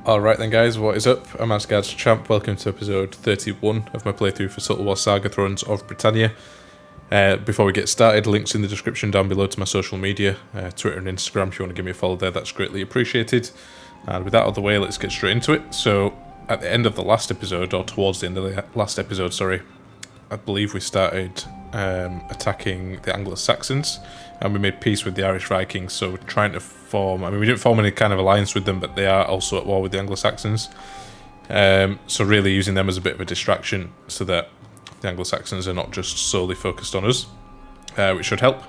Alright then guys, what is up? I'm AsgardsChamp, welcome to episode 31 of my playthrough for Total War Saga Thrones of Britannia. Before we get started, links in the description down below to my social media, Twitter and Instagram. If you want to give me a follow there, that's greatly appreciated. And with that out of the way, let's get straight into it. So, at the end of the last episode, or towards the end of the last episode, sorry, I believe we started attacking the Anglo-Saxons, and we made peace with the Irish Vikings, so we're trying to form... I mean, we didn't form any kind of alliance with them, but they are also at war with the Anglo-Saxons. So really using them as a bit of a distraction, so that the Anglo-Saxons are not just solely focused on us, which should help.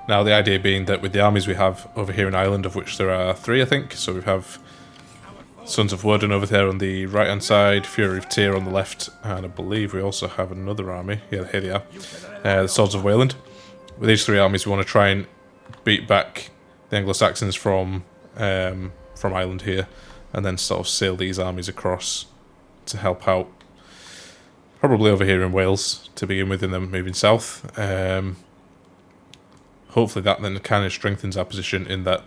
Now, the idea being that with the armies we have over here in Ireland, of which there are 3, I think, so we have Sons of Woden over there on the right-hand side, Fury of Tyr on the left, and I believe we also have another army. Yeah, here they are. The Swords of Wayland. With these 3 armies, we want to try and beat back the Anglo-Saxons from Ireland here, and then sort of sail these armies across to help out, probably over here in Wales to begin with, and then moving south. Hopefully that then kind of strengthens our position in that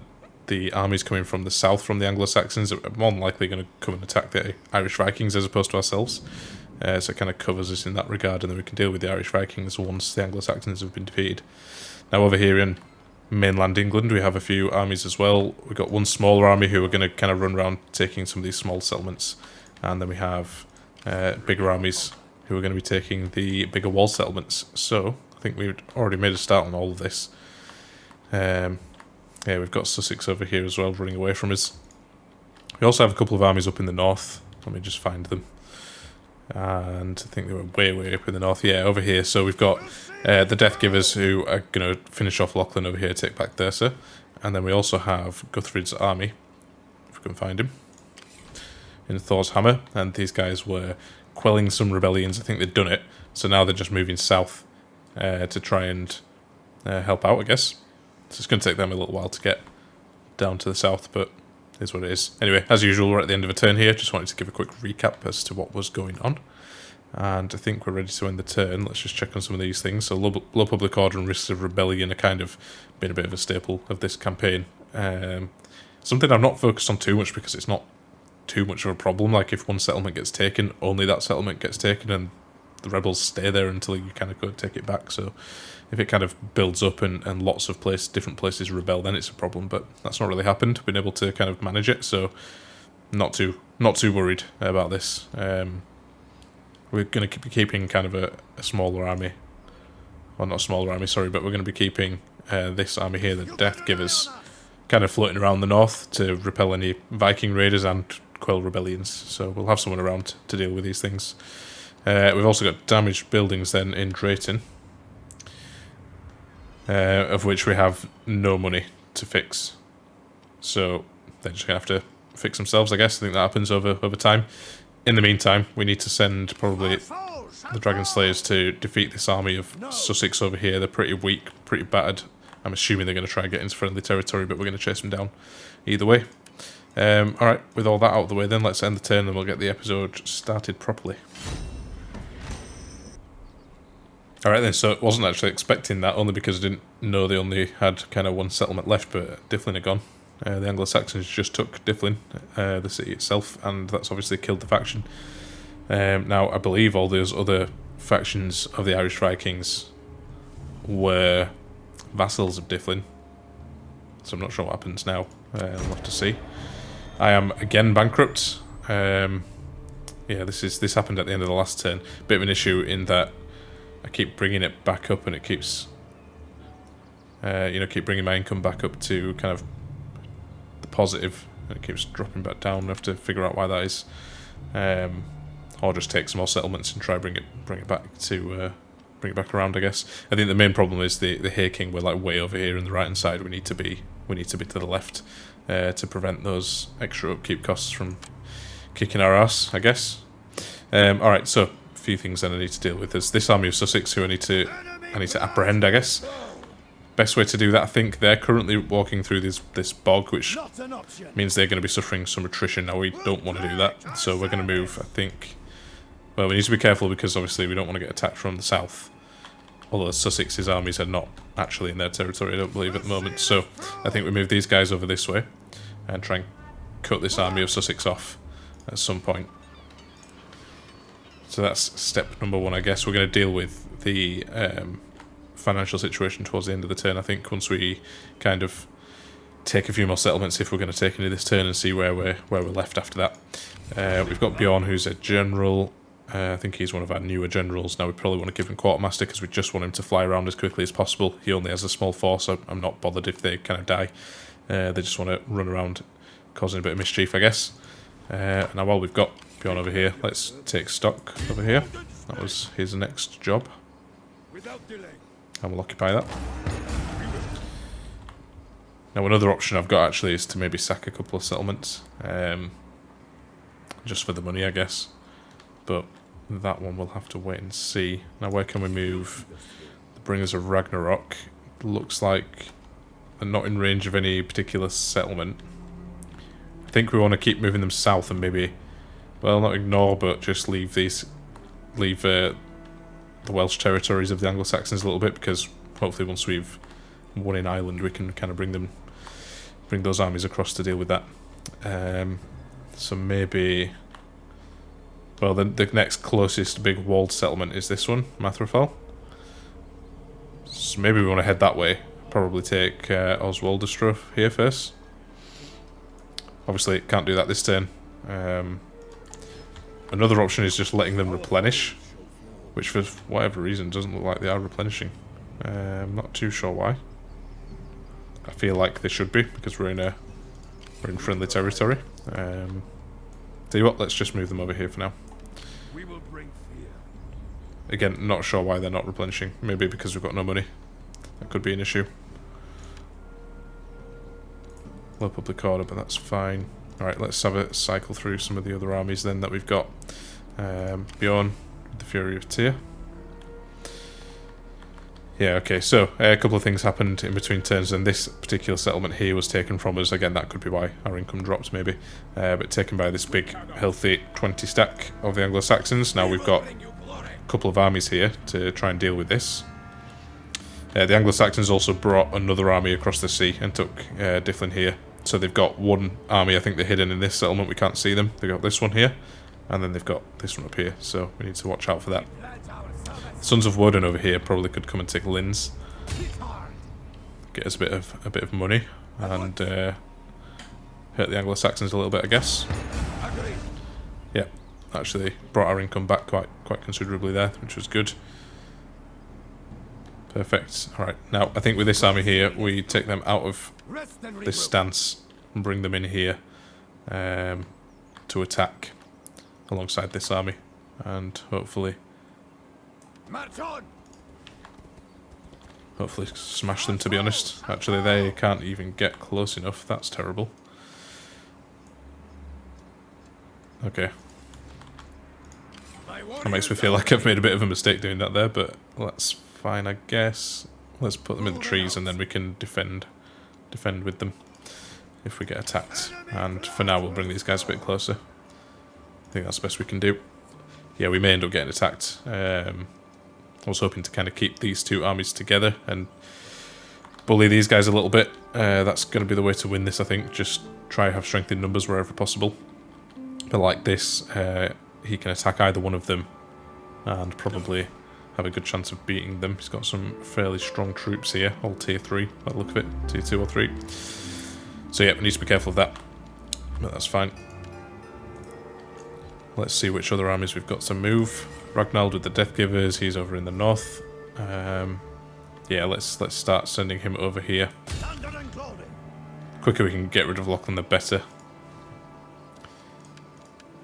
the armies coming from the south from the Anglo-Saxons are more than likely going to come and attack the Irish Vikings as opposed to ourselves. So it kind of covers us in that regard, and then we can deal with the Irish Vikings once the Anglo-Saxons have been defeated. Now over here in mainland England we have a few armies as well. We've got one smaller army who are going to kind of run around taking some of these small settlements, and then we have bigger armies who are going to be taking the bigger wall settlements. So I think we've already made a start on all of this. Yeah, we've got Sussex over here as well, running away from us. We also have a couple of armies up in the north. Let me just find them. And I think they were way up in the north. Yeah, over here. So we've got the Death Givers, who are going to finish off Lachlan over here, take back Thurso. And then we also have Guthfrid's army, if we can find him, in Thor's Hammer. And these guys were quelling some rebellions. I think they'd done it. So now they're just moving south to try and help out, I guess. So it's going to take them a little while to get down to the south, but it is what it is. Anyway, as usual, we're at the end of a turn here. Just wanted to give a quick recap as to what was going on. And I think we're ready to end the turn. Let's just check on some of these things. So low public order and risks of rebellion are kind of been a bit of a staple of this campaign. Something I've not focused on too much because it's not too much of a problem. Like, if one settlement gets taken, only that settlement gets taken, and the rebels stay there until you kind of go take it back. So if it kind of builds up and lots of different places rebel, then it's a problem. But that's not really happened. Been able to kind of manage it, so not too worried about this. We're going to be keeping kind of a smaller army. Well, not a smaller army, sorry, but we're going to be keeping this army here, the Death Givers, kind of floating around the north to repel any Viking raiders and quell rebellions. So we'll have someone around to deal with these things. We've also got damaged buildings then in Drayton, of which we have no money to fix. So they're just going to have to fix themselves, I guess. I think that happens over time. In the meantime, we need to send probably the Dragon Slayers to defeat this army of Sussex over here. They're pretty weak, pretty battered. I'm assuming they're going to try and get into friendly territory, but we're going to chase them down either way. Alright, with all that out of the way then, let's end the turn and we'll get the episode started properly. Alright then, so I wasn't actually expecting that, only because I didn't know they only had kind of one settlement left, but Dyflin are gone. The Anglo-Saxons just took Dyflin, the city itself, and that's obviously killed the faction. Now, I believe all those other factions of the Irish Vikings were vassals of Dyflin, so I'm not sure what happens now. We'll have to see. I am again bankrupt. Yeah, this happened at the end of the last turn. Bit of an issue in that I keep bringing it back up, and it keeps, keep bringing my income back up to kind of the positive, and it keeps dropping back down. I have to figure out why that is, or just take some more settlements and try bring it back to bring it back around. I guess I think the main problem is the Hay King. We're like way over here on the right hand side. We need to be to the left to prevent those extra upkeep costs from kicking our ass, I guess. All right, so few things that I need to deal with. There's this army of Sussex who I need to apprehend, I guess. Best way to do that, I think they're currently walking through this bog, which means they're going to be suffering some attrition. Now, we don't want to do that, so we're going to move, I think. Well, we need to be careful because obviously we don't want to get attacked from the south. Although Sussex's armies are not actually in their territory, I don't believe, at the moment. So I think we move these guys over this way and try and cut this army of Sussex off. at some point. So that's step number one, I guess. We're going to deal with the financial situation towards the end of the turn, I think, once we kind of take a few more settlements, if we're going to take any this turn, and see where we're left after that. We've got Bjorn, who's a general. I think he's one of our newer generals. Now we probably want to give him quartermaster because we just want him to fly around as quickly as possible. He only has a small force, so I'm not bothered if they kind of die. They just want to run around causing a bit of mischief, I guess. Now while we've got Bjorn over here, let's take stock over here. That was his next job. And we'll occupy that. Now another option I've got actually is to maybe sack a couple of settlements. Just for the money, I guess. But that one we'll have to wait and see. Now where can we move? The Bringers of Ragnarok. Looks like they're not in range of any particular settlement. I think we want to keep moving them south and maybe, well, not ignore, but just leave the Welsh territories of the Anglo-Saxons a little bit, because hopefully once we've won in Ireland we can kind of bring those armies across to deal with that. So maybe, well, the next closest big walled settlement is this one, Mathrafal. So maybe we want to head that way. Probably take Oswaldestrof here first. Obviously can't do that this turn. Another option is just letting them replenish, which for whatever reason doesn't look like they are replenishing. I'm not too sure why. I feel like they should be, because we're in friendly territory. Tell you what, let's just move them over here for now. Again, not sure why they're not replenishing. Maybe because we've got no money. That could be an issue. Low public order, but that's fine. Alright, let's have a cycle through some of the other armies then that we've got. Bjorn, the Fury of Tyr. Yeah, okay, so a couple of things happened in between turns, and this particular settlement here was taken from us. Again, that could be why our income dropped, maybe. But taken by this big, healthy 20 stack of the Anglo-Saxons. Now we've got a couple of armies here to try and deal with this. The Anglo-Saxons also brought another army across the sea and took Dyflin here. So they've got one army, I think they're hidden in this settlement, we can't see them. They've got this one here, and then they've got this one up here, so we need to watch out for that. Sons of Woden over here probably could come and take Linz. Get us a bit of money, and hurt the Anglo-Saxons a little bit, I guess. Yeah, actually brought our income back quite considerably there, which was good. Perfect. Alright, now I think with this army here, we take them out of this stance and bring them in here to attack alongside this army, and hopefully smash them, to be honest. Actually, they can't even get close enough. That's terrible. Okay. That makes me feel like I've made a bit of a mistake doing that there, but that's fine, I guess. Let's put them in the trees and then we can defend with them if we get attacked. And for now, we'll bring these guys a bit closer. I think that's the best we can do. Yeah, we may end up getting attacked. I was hoping to kind of keep these two armies together and bully these guys a little bit. That's going to be the way to win this, I think. Just try have strength in numbers wherever possible. But like this, he can attack either one of them and probably have a good chance of beating them. He's got some fairly strong troops here, all tier 3 by the look of it, tier 2 or 3. So yeah, we need to be careful of that, but that's fine. Let's see which other armies we've got to move. Ragnald with the Deathgivers, he's over in the north. Yeah, let's start sending him over here. The quicker we can get rid of Lachlan, the better.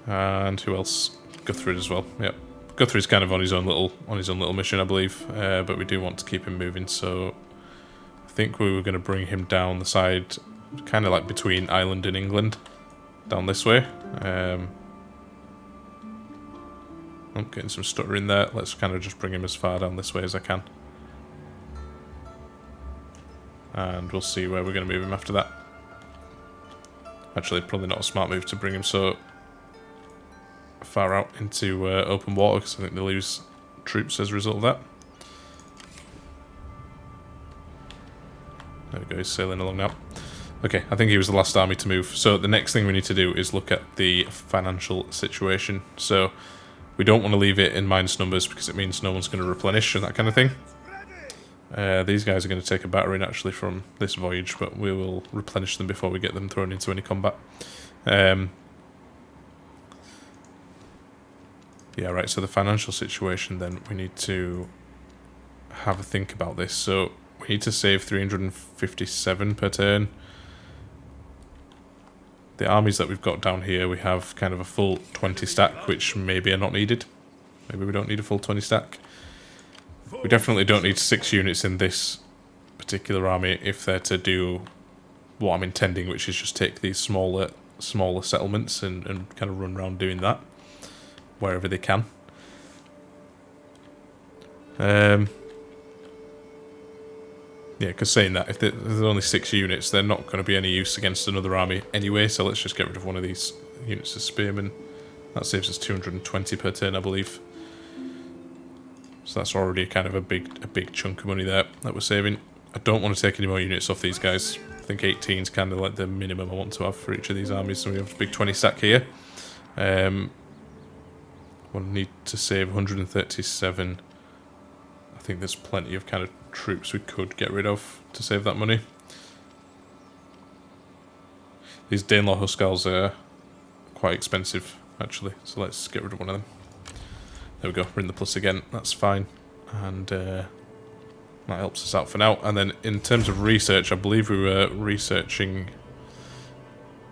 And who else? Guthfrid as well. Yep. Guthrid's kind of on his own little mission, I believe, but we do want to keep him moving. So I think we were going to bring him down the side, kind of like between Ireland and England, down this way. I'm getting some stuttering there. Let's kind of just bring him as far down this way as I can, and we'll see where we're going to move him after that. Actually, probably not a smart move to bring him so far out into open water, because I think they lose troops as a result of that. There we go, he's sailing along now. Okay, I think he was the last army to move. So the next thing we need to do is look at the financial situation. So we don't want to leave it in minus numbers because it means no one's going to replenish and that kind of thing. These guys are going to take a battering actually from this voyage, but we will replenish them before we get them thrown into any combat. Yeah, right, so the financial situation then, we need to have a think about this. So we need to save 357 per turn. The armies that we've got down here, we have kind of a full 20 stack, which maybe are not needed. Maybe we don't need a full 20 stack. We definitely don't need 6 units in this particular army if they're to do what I'm intending, which is just take these smaller settlements and kind of run around doing that wherever they can. Yeah, because saying that, if there's only 6 units, they're not going to be any use against another army anyway, so let's just get rid of one of these units of spearmen. That saves us 220 per turn, I believe. So that's already kind of a big chunk of money there that we're saving. I don't want to take any more units off these guys. I think 18 is kind of like the minimum I want to have for each of these armies, so we have a big 20 stack here. We'll need to save 137. I think there's plenty of kind of troops we could get rid of to save that money. These Danelaw Huskarls are quite expensive, actually, so let's get rid of one of them. There we go, we're in the plus again, that's fine. And that helps us out for now. And then in terms of research, I believe we were researching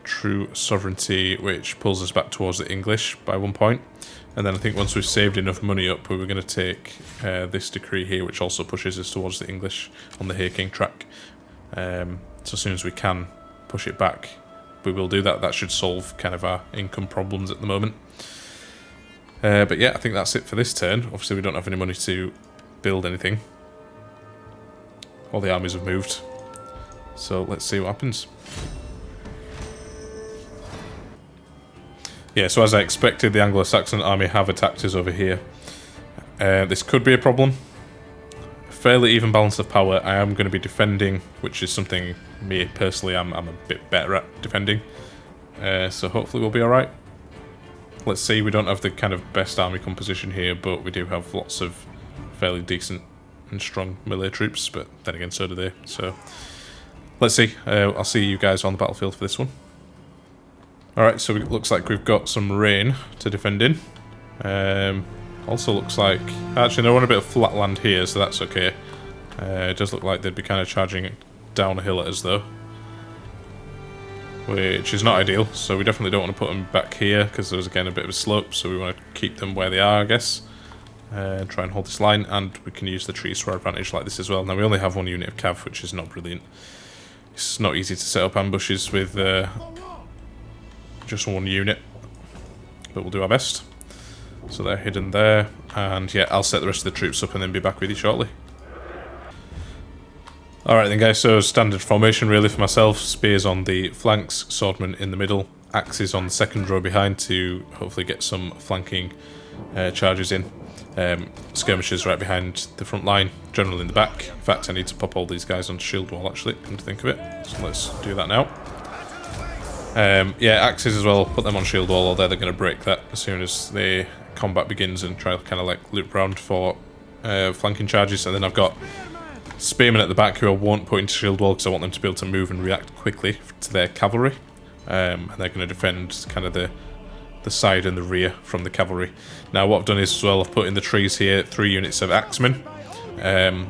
true sovereignty, which pulls us back towards the English by 1 point. And then I think once we've saved enough money up, we were going to take this decree here, which also pushes us towards the English on the Hay King track. So as soon as we can push it back, we will do that. That should solve kind of our income problems at the moment. But yeah, I think that's it for this turn. Obviously we don't have any money to build anything. All the armies have moved. So let's see what happens. Yeah, so as I expected, the Anglo-Saxon army have attacked us over here. This could be a problem. Fairly even balance of power. I am going to be defending, which is something me personally I'm a bit better at defending. So hopefully we'll be alright. Let's see, we don't have the kind of best army composition here, but we do have lots of fairly decent and strong melee troops, but then again so do they. So let's see. I'll see you guys on the battlefield for this one. Alright, so it looks like we've got some rain to defend in. Also looks like... Actually, they're on a bit of flat land here, so that's okay. It does look like they'd be kind of charging down a hill at us, though. Which is not ideal, so we definitely don't want to put them back here, because there's, again, a bit of a slope, so we want to keep them where they are, I guess. Try and hold this line, and we can use the trees to our advantage like this as well. Now, we only have 1 unit of cav, which is not brilliant. It's not easy to set up ambushes with... just 1 unit, but we'll do our best. So they're hidden there, and yeah, I'll set the rest of the troops up and then be back with you shortly. Alright then guys, so standard formation really for myself. Spears on the flanks, swordmen in the middle, axes on the second row behind to hopefully get some flanking charges in. Skirmishers right behind the front line, general in the back. In fact, I need to pop all these guys on shield wall actually, come to think of it. So let's do that now. Yeah, axes as well, put them on shield wall, although they're going to break that as soon as the combat begins and try to kind of like loop around for flanking charges. And then I've got spearmen at the back who I won't put into shield wall because I want them to be able to move and react quickly to their cavalry. And they're going to defend kind of the side and the rear from the cavalry. Now what I've done is as well, I've put in the trees here 3 units of axemen. They're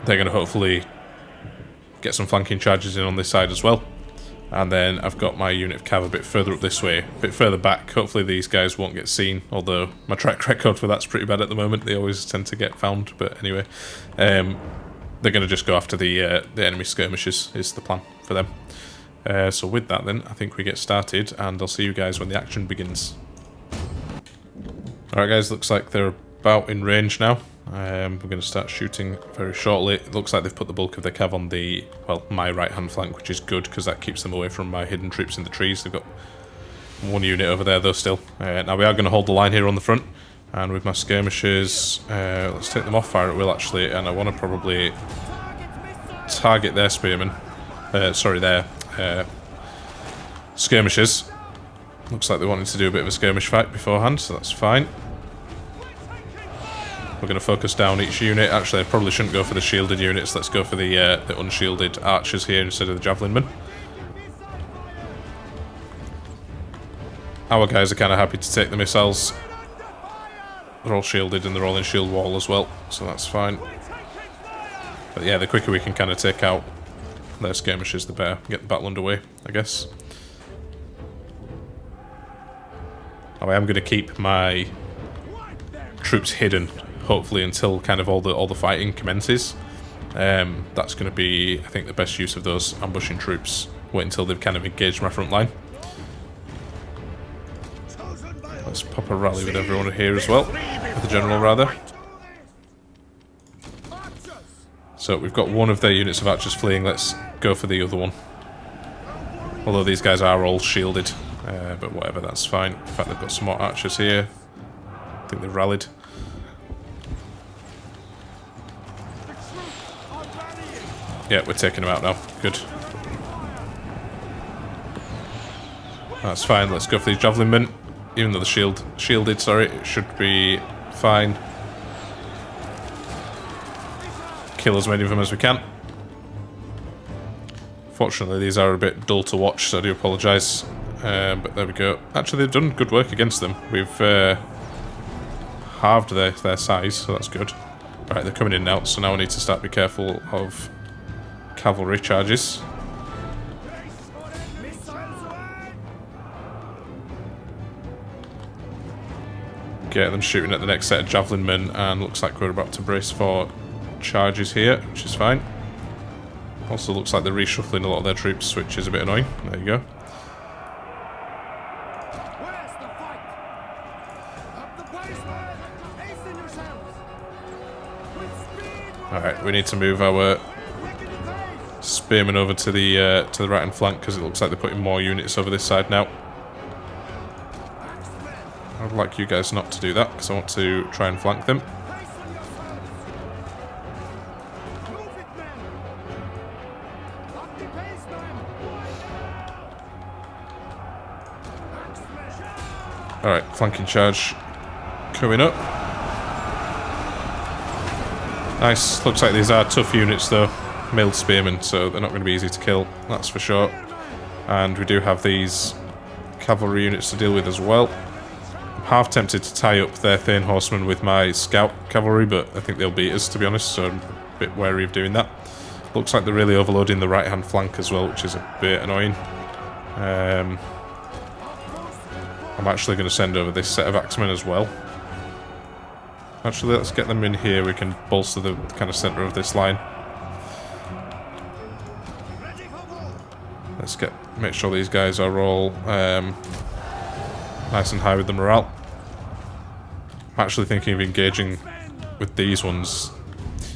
going to hopefully get some flanking charges in on this side as well. And then I've got my unit of cav a bit further up this way, a bit further back. Hopefully these guys won't get seen, although my track record for that's pretty bad at the moment. They always tend to get found, but anyway. They're going to just go after the enemy skirmishers, is the plan for them. So with that then, I think we get started, and I'll see you guys when the action begins. Alright guys, looks like they're about in range now. We're going to start shooting very shortly. It looks like they've put the bulk of their cav on the, well, my right-hand flank, which is good, because that keeps them away from my hidden troops in the trees. They've got 1 unit over there, though, still. Now we are going to hold the line here on the front, and with my skirmishers, let's take them off fire at will, actually, and I want to probably target their spearmen, sorry, their skirmishes. Looks like they wanted to do a bit of a skirmish fight beforehand, so that's fine. We're going to focus down each unit. Actually, I probably shouldn't go for the shielded units. Let's go for the unshielded archers here instead of the javelin men. Our guys are kind of happy to take the missiles. They're all shielded and they're all in shield wall as well, so that's fine. But yeah, the quicker we can kind of take out their skirmishes, the better. Get the battle underway, I guess. Oh, I am going to keep my troops hidden, hopefully, until kind of all the fighting commences. That's going to be, I think, the best use of those ambushing troops. Wait until they've kind of engaged my front line. Let's pop a rally with everyone here as well. With the general, rather. So we've got one of their units of archers fleeing. Let's go for the other one. Although these guys are all shielded. But whatever, that's fine. In fact, they've got some more archers here. I think they've rallied. Yeah, we're taking them out now. Good. That's fine. Let's go for these javelin men. Even though they're shielded, sorry, it should be fine. Kill as many of them as we can. Fortunately, these are a bit dull to watch, so I do apologise. But there we go. Actually, they've done good work against them. We've halved their size, so that's good. Right, they're coming in now, so now I need to start be careful of cavalry charges. Get them shooting at the next set of javelin men, and looks like we're about to brace for charges here, which is fine. Also looks like they're reshuffling a lot of their troops, which is a bit annoying. There you go. Alright, we need to move our spearmen over to the right hand flank, because it looks like they're putting more units over this side now. I'd like you guys not to do that, because I want to try and flank them. Alright, flanking charge coming up. Nice. Looks like these are tough units though. Mailed spearmen, so they're not going to be easy to kill, that's for sure. And we do have these cavalry units to deal with as well. I'm half tempted to tie up their Thane horsemen with my scout cavalry, but I think they'll beat us, to be honest, so I'm a bit wary of doing that. Looks like they're really overloading the right hand flank as well, which is a bit annoying. I'm actually going to send over this set of axemen as well. Actually, let's get them in here. We can bolster the kind of centre of this line. Let's make sure these guys are all nice and high with the morale. I'm actually thinking of engaging with these ones.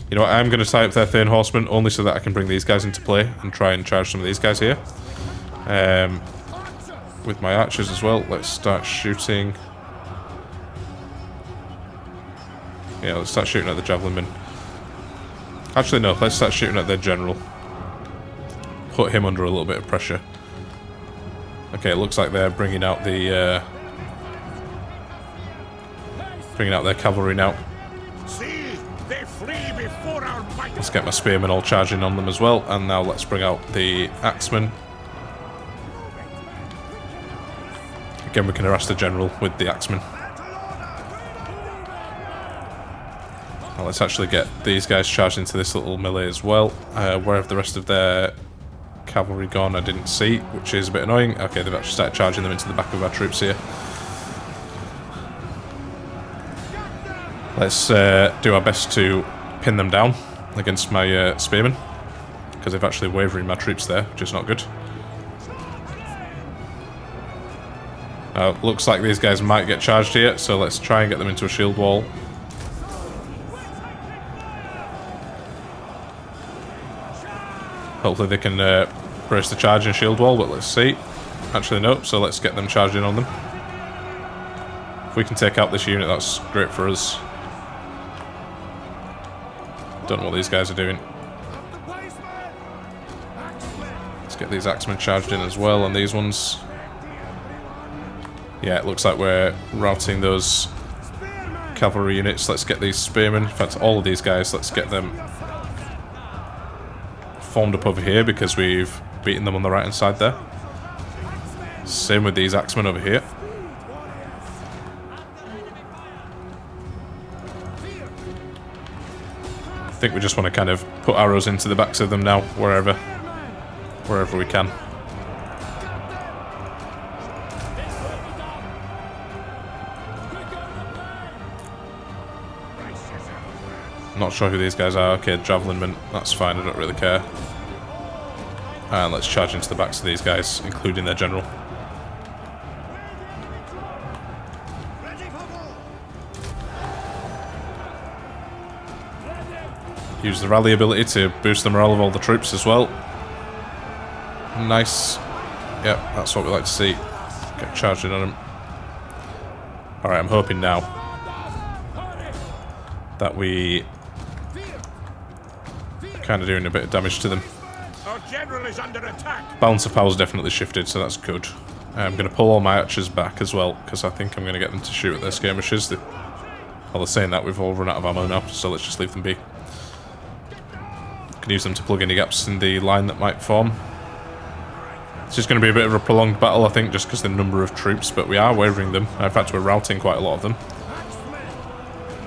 You know what, I'm going to tie up their Thane horsemen only so that I can bring these guys into play and try and charge some of these guys here. With my archers as well. Let's start shooting. Yeah, let's start shooting at the javelin men. Actually, no, let's start shooting at their general. Put him under a little bit of pressure. Okay, it looks like they're bringing out the bringing out their cavalry now. Let's get my spearmen all charging on them as well, and now let's bring out the axemen. Again, we can harass the general with the axemen. Now let's actually get these guys charged into this little melee as well. Where have the rest of their cavalry gone? I didn't see, which is a bit annoying. Okay, they've actually started charging them into the back of our troops here. Let's do our best to pin them down against my spearmen, because they've actually wavering my troops there, which is not good. Looks like these guys might get charged here, so let's try and get them into a shield wall. Hopefully they can brace the charge and shield wall, but let's see. Actually, no, so let's get them charging on them. If we can take out this unit, that's great for us. Don't know what these guys are doing. Let's get these axemen charged in as well, and these ones. Yeah, it looks like we're routing those cavalry units. Let's get these spearmen, in fact all of these guys, let's get them formed up over here because we've beaten them on the right hand side there. Same with these axemen over here. I think we just want to kind of put arrows into the backs of them now, wherever we can. Not sure who these guys are. Okay, javelinmen, that's fine, I don't really care. And let's charge into the backs of these guys, including their general. Use the rally ability to boost the morale of all the troops as well. Nice. Yep, that's what we like to see. Get charging on them. Alright, I'm hoping now that we kind of doing a bit of damage to them. Our general is under attack. Balance of power's definitely shifted, so that's good. I'm going to pull all my archers back as well, because I think I'm going to get them to shoot at their skirmishers. Well, they're saying that we've all run out of ammo now, so let's just leave them be. Can use them to plug any gaps in the line that might form. It's just going to be a bit of a prolonged battle, I think, just because the number of troops, but we are wavering them. In fact, we're routing quite a lot of them,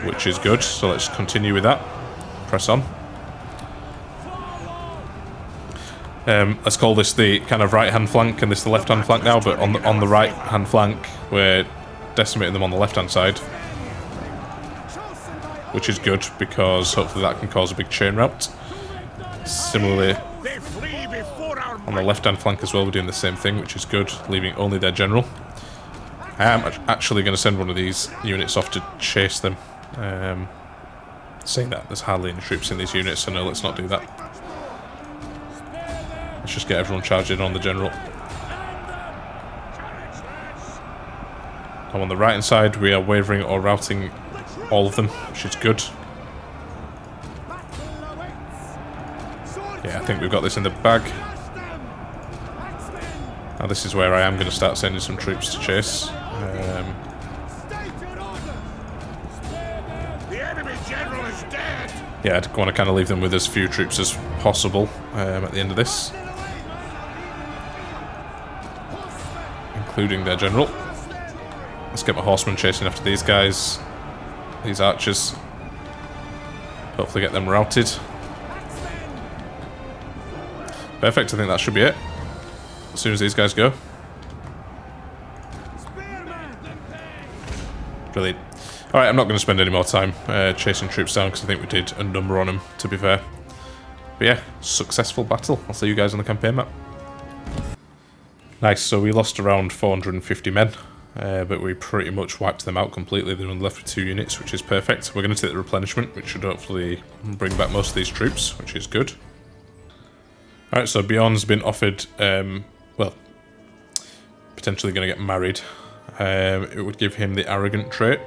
which is good, so let's continue with that. Press on. Let's call this the kind of right-hand flank and this the left-hand flank now, but on the right-hand flank, we're decimating them on the left-hand side, which is good, because hopefully that can cause a big chain rout. Similarly, on the left-hand flank as well, we're doing the same thing, which is good, leaving only their general. I am actually going to send one of these units off to chase them. Saying that, there's hardly any troops in these units, so no, let's not do that. Let's just get everyone charged in on the general. And on the right-hand side, we are wavering or routing all of them, which is good. Yeah, I think we've got this in the bag. Now this is where I am going to start sending some troops to chase. Yeah, I want to kind of leave them with as few troops as possible at the end of this. Including their general. Let's get my horsemen chasing after these guys. These archers. Hopefully get them routed. Perfect, I think that should be it. As soon as these guys go. Brilliant. Alright, I'm not going to spend any more time chasing troops down, because I think we did a number on them, to be fair. But yeah, successful battle. I'll see you guys on the campaign map. Nice, so we lost around 450 men, but we pretty much wiped them out completely. They're only left with 2 units, which is perfect. We're going to take the replenishment, which should hopefully bring back most of these troops, which is good. Alright, so Bjorn's been offered, well, potentially going to get married. It would give him the arrogant trait,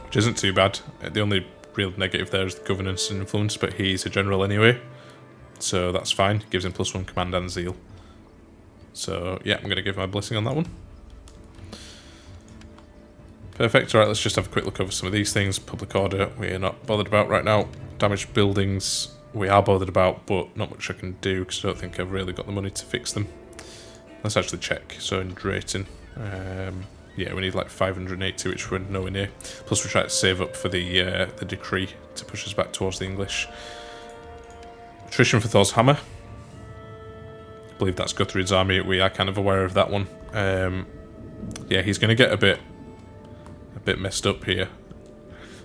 which isn't too bad. The only real negative there is the governance and influence, but he's a general anyway, so that's fine. Gives him +1 command and zeal. So yeah, I'm going to give my blessing on that one. Perfect. Alright, let's just have a quick look over some of these things. Public order, we're not bothered about right now. Damaged buildings, we are bothered about, but not much I can do, because I don't think I've really got the money to fix them. Let's actually check. So in Drayton, yeah, we need like 580, which we're nowhere near. Plus we try to save up for the decree to push us back towards the English. Attrition for Thor's Hammer. I believe that's Guthfrid's army. We are kind of aware of that one. Yeah, he's going to get a bit messed up here.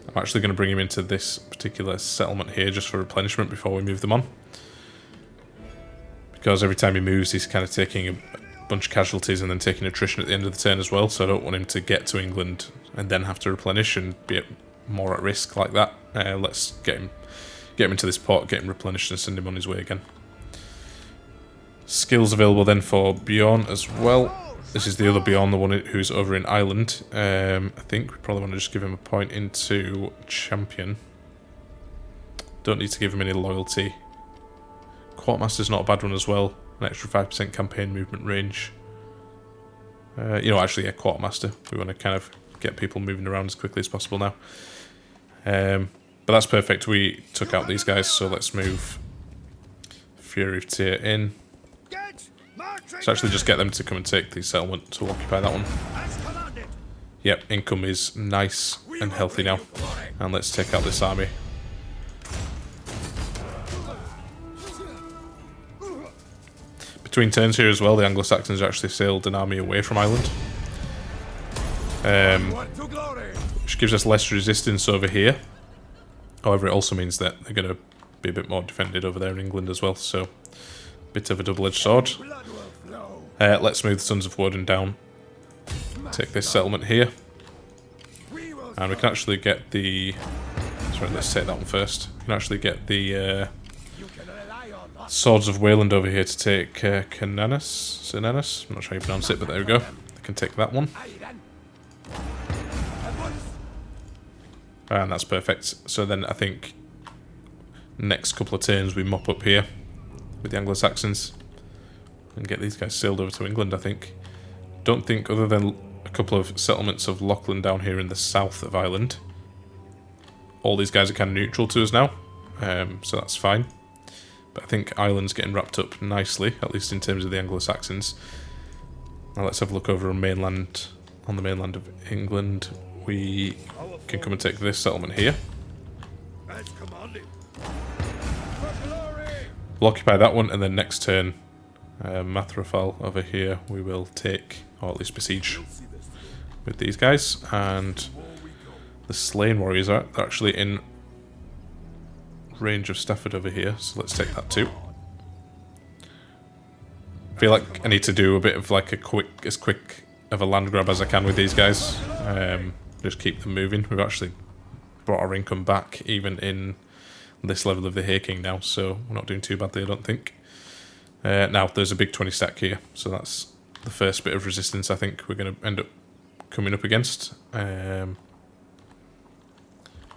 I'm actually going to bring him into this particular settlement here just for replenishment before we move them on. Because every time he moves, he's kind of taking a bunch of casualties and then taking attrition at the end of the turn as well, so I don't want him to get to England and then have to replenish and be more at risk like that. Let's get him into this port, get him replenished and send him on his way again. Skills available then for Bjorn as well. This is the other Bjorn, the one who's over in Ireland. I think we probably want to just give him a point into champion. Don't need to give him any loyalty. Quartermaster's not a bad one as well. an extra 5% campaign movement range. You know, actually, yeah, quartermaster. We want to kind of get people moving around as quickly as possible now. But that's perfect. We took out these guys, so let's move Fury of Tyr in. Let's actually just get them to come and take the settlement to occupy that one. Yep, income is nice and healthy now. And let's take out this army. Between turns here as well, the Anglo-Saxons actually sailed an army away from Ireland. Which gives us less resistance over here. However, it also means that they're going to be a bit more defended over there in England as well, so bit of a double-edged sword. Let's move the Sons of Woden down. Take this settlement here. And we can actually get the... Sorry, let's take that one first. We can actually get the Swords of Wayland over here to take Cananis? I'm not sure how you pronounce it, but there we go. They can take that one. And that's perfect. So then I think next couple of turns we mop up here with the Anglo-Saxons and get these guys sailed over to England, I think. Don't think, other than a couple of settlements of Lachlan down here in the south of Ireland, all these guys are kind of neutral to us now, so that's fine. But I think Ireland's getting wrapped up nicely, at least in terms of the Anglo-Saxons. Now let's have a look over on the mainland of England. We can come and take this settlement here. We'll occupy that one, and then next turn, Mathrafal over here we will take, or at least besiege with these guys. And the Slain Warriors are actually in range of Stafford over here, so let's take that too. I feel like I need to do a bit of like as quick of a land grab as I can with these guys. Just keep them moving. We've actually brought our income back even in this level of the Hay King now, so we're not doing too badly, I don't think. Now, there's a big 20 stack here, so that's the first bit of resistance I think we're going to end up coming up against. We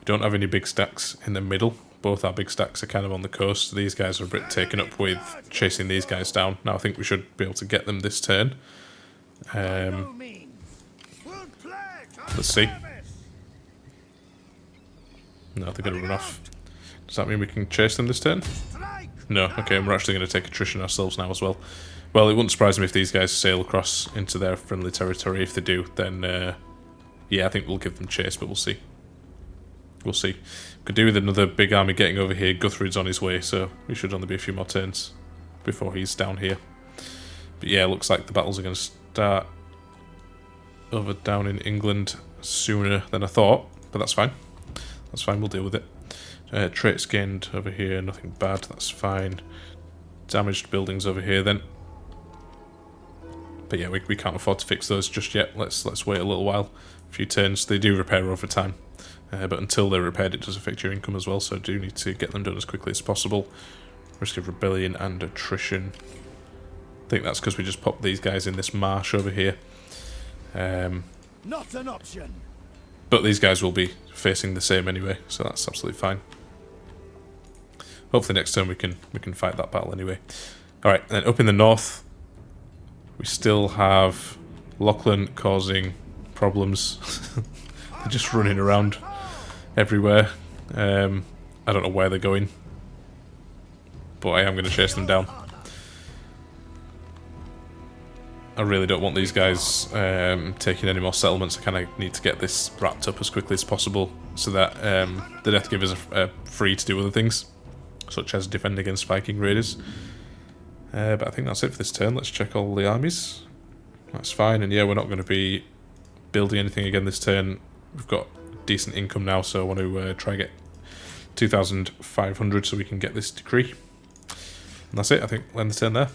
don't have any big stacks in the middle. Both our big stacks are kind of on the coast. These guys are a bit taken up with chasing these guys down. Now, I think we should be able to get them this turn. Let's see. No, they're going to run off. Does that mean we can chase them this turn? No, okay, we're actually going to take attrition ourselves now as well. Well, it wouldn't surprise me if these guys sail across into their friendly territory. If they do, then yeah, I think we'll give them chase, but we'll see. We'll see. Could do with another big army getting over here. Guthfrid's on his way, so we should only be a few more turns before he's down here. But yeah, looks like the battles are going to start over down in England sooner than I thought, but that's fine. That's fine, we'll deal with it. Traits gained over here, nothing bad, that's fine. Damaged buildings over here then. But yeah, we can't afford to fix those just yet. Let's wait a little while. A few turns. They do repair over time. But until they're repaired, it does affect your income as well, so I do need to get them done as quickly as possible. Risk of rebellion and attrition. I think that's because we just popped these guys in this marsh over here. Not an option. But these guys will be facing the same anyway, so that's absolutely fine. Hopefully next turn we can fight that battle anyway. Alright, then up in the north, we still have Lachlan causing problems. They're just running around everywhere. I don't know where they're going, but I am going to chase them down. I really don't want these guys taking any more settlements. I kind of need to get this wrapped up as quickly as possible so that the Death Givers are free to do other things, such as defend against Viking raiders. But I think that's it for this turn. Let's check all the armies. That's fine, and yeah, we're not going to be building anything again this turn. We've got decent income now, so I want to try and get 2,500 so we can get this decree. And that's it, I think we'll end the turn there.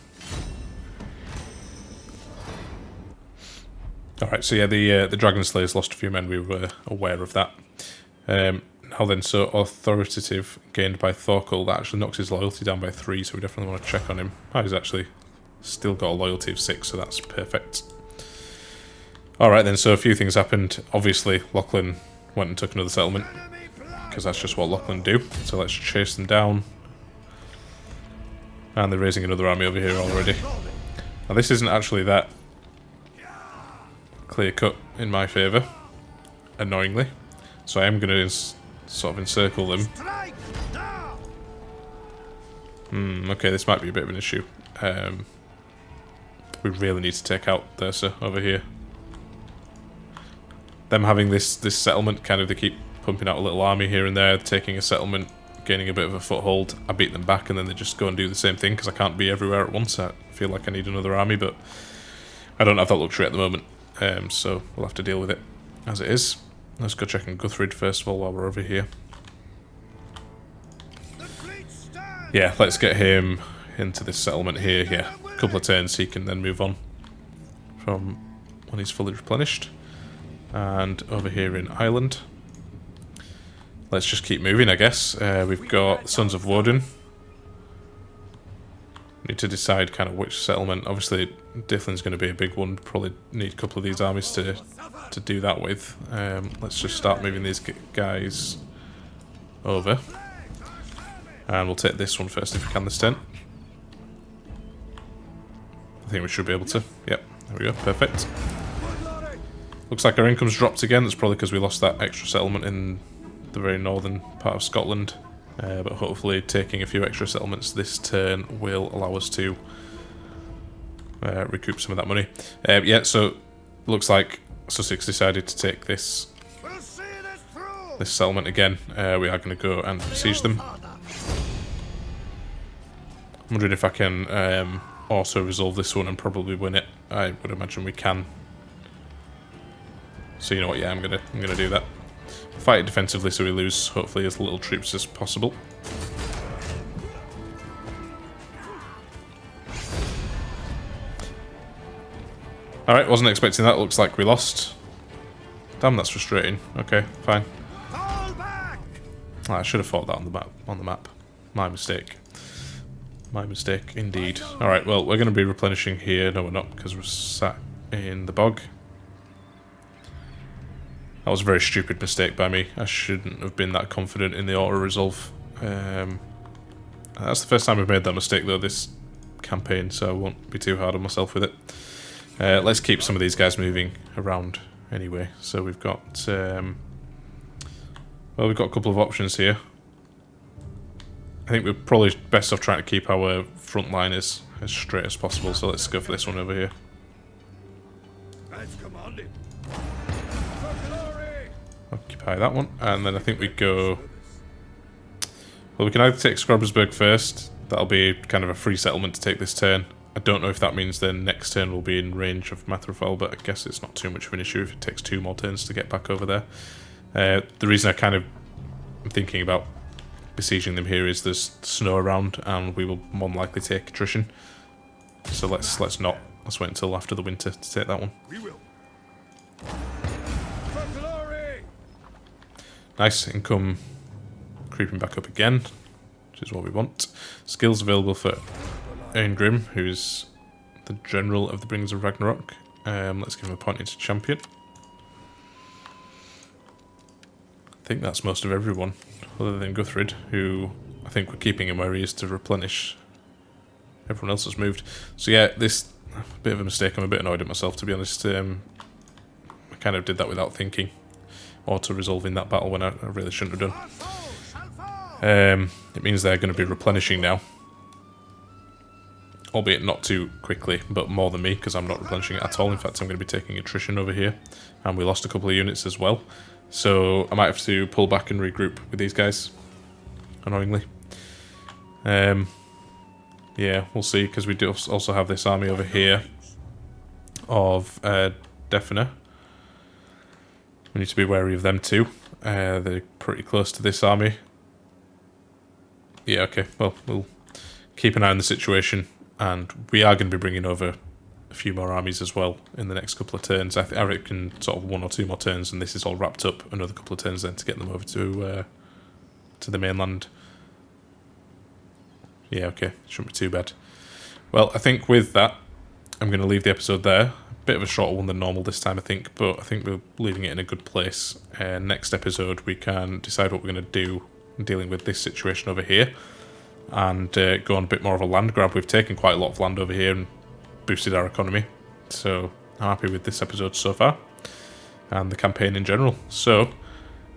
Alright, so yeah, the Dragon Slayers lost a few men, we were aware of that. Now then, so authoritative gained by Thorkel, that actually knocks his loyalty down by 3, so we definitely want to check on him. Oh, he's actually still got a loyalty of 6, so that's perfect. Alright then, so a few things happened. Obviously, Lachlan went and took another settlement, because that's just what Lachlan do. So let's chase them down. And they're raising another army over here already. Now this isn't actually that clear cut in my favour, annoyingly. So I am going to sort of encircle them. Okay, this might be a bit of an issue. We really need to take out Thursa over here. Them having this settlement, kind of, they keep pumping out a little army here and there, taking a settlement, gaining a bit of a foothold. I beat them back and then they just go and do the same thing because I can't be everywhere at once. I feel like I need another army, but I don't have that luxury at the moment. So we'll have to deal with it as it is. Let's go check on Guthfrid first of all while we're over here. Yeah, let's get him into this settlement here. Yeah, a couple of turns he can then move on from when he's fully replenished. And over here in Ireland, let's just keep moving, I guess. We've got Sons of Woden. Need to decide kind of which settlement. Obviously, Dyflin's going to be a big one. Probably need a couple of these armies to do that with. Let's just start moving these guys over. And we'll take this one first if we can this turn. I think we should be able to. Yep, there we go, perfect. Looks like our income's dropped again. That's probably because we lost that extra settlement in the very northern part of Scotland. But hopefully taking a few extra settlements this turn will allow us to recoup some of that money. Yeah, so looks like Sussex decided to take this settlement again. We are going to go and besiege them. I'm wondering if I can also resolve this one and probably win it. I would imagine we can. So you know what? Yeah, I'm gonna do that. Fight it defensively so we lose hopefully as little troops as possible. Alright, wasn't expecting that. Looks like we lost. Damn, that's frustrating. Okay, fine. I should have fought that on the map. My mistake. My mistake indeed. Alright, well, we're going to be replenishing here. No, we're not, because we're sat in the bog. That was a very stupid mistake by me. I shouldn't have been that confident in the auto-resolve. That's the first time I've made that mistake, though, this campaign, so I won't be too hard on myself with it. Let's keep some of these guys moving around anyway. So we've got... well, we've got a couple of options here. I think we're probably best off trying to keep our front line as straight as possible, so let's go for this one over here. Occupy that one, and then I think we go... Well, we can either take Scrobbersburg first. That'll be kind of a free settlement to take this turn. I don't know if that means then next turn we'll be in range of Mathrafal, but I guess it's not too much of an issue if it takes 2 more turns to get back over there. The reason I kind of am thinking about besieging them here is there's snow around and we will more than likely take attrition. So let's not. Let's wait until after the winter to take that one. We will. Nice, income creeping back up again, which is what we want. Skills available for Northymbre, who's the general of the Bringers of Ragnarok. Let's give him a point into champion. I think that's most of everyone, other than Guthfrid, who I think we're keeping him where he is to replenish. Everyone else has moved. So yeah, this bit of a mistake. I'm a bit annoyed at myself, to be honest. I kind of did that without thinking. Auto-resolving that battle when I really shouldn't have done. It means they're going to be replenishing now. Albeit not too quickly, but more than me, because I'm not replenishing it at all. In fact, I'm going to be taking attrition over here. And we lost a couple of units as well. So I might have to pull back and regroup with these guys. Annoyingly. Yeah, we'll see, because we do also have this army over here of Definer. We need to be wary of them too. They're pretty close to this army. Yeah, okay. Well, we'll keep an eye on the situation. And we are going to be bringing over a few more armies as well in the next couple of turns. I reckon sort of 1 or 2 more turns and this is all wrapped up. Another couple of turns then to get them over to the mainland. Yeah, okay. Shouldn't be too bad. Well, I think with that, I'm going to leave the episode there. Bit of a shorter one than normal this time, I think, but I think we're leaving it in a good place. Next episode, we can decide what we're going to do dealing with this situation over here. and go on a bit more of a land grab. We've taken quite a lot of land over here and boosted our economy. So I'm happy with this episode so far, and the campaign in general. So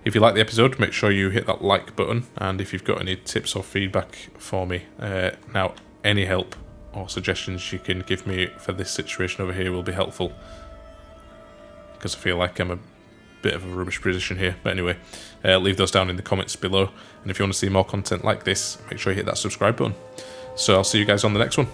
if you like the episode, make sure you hit that like button, and if you've got any tips or feedback for me, now any help or suggestions you can give me for this situation over here will be helpful, because I feel like I'm a bit of a rubbish position here. But anyway, leave those down in the comments below, and if you want to see more content like this, make sure you hit that subscribe button. So I'll see you guys on the next one.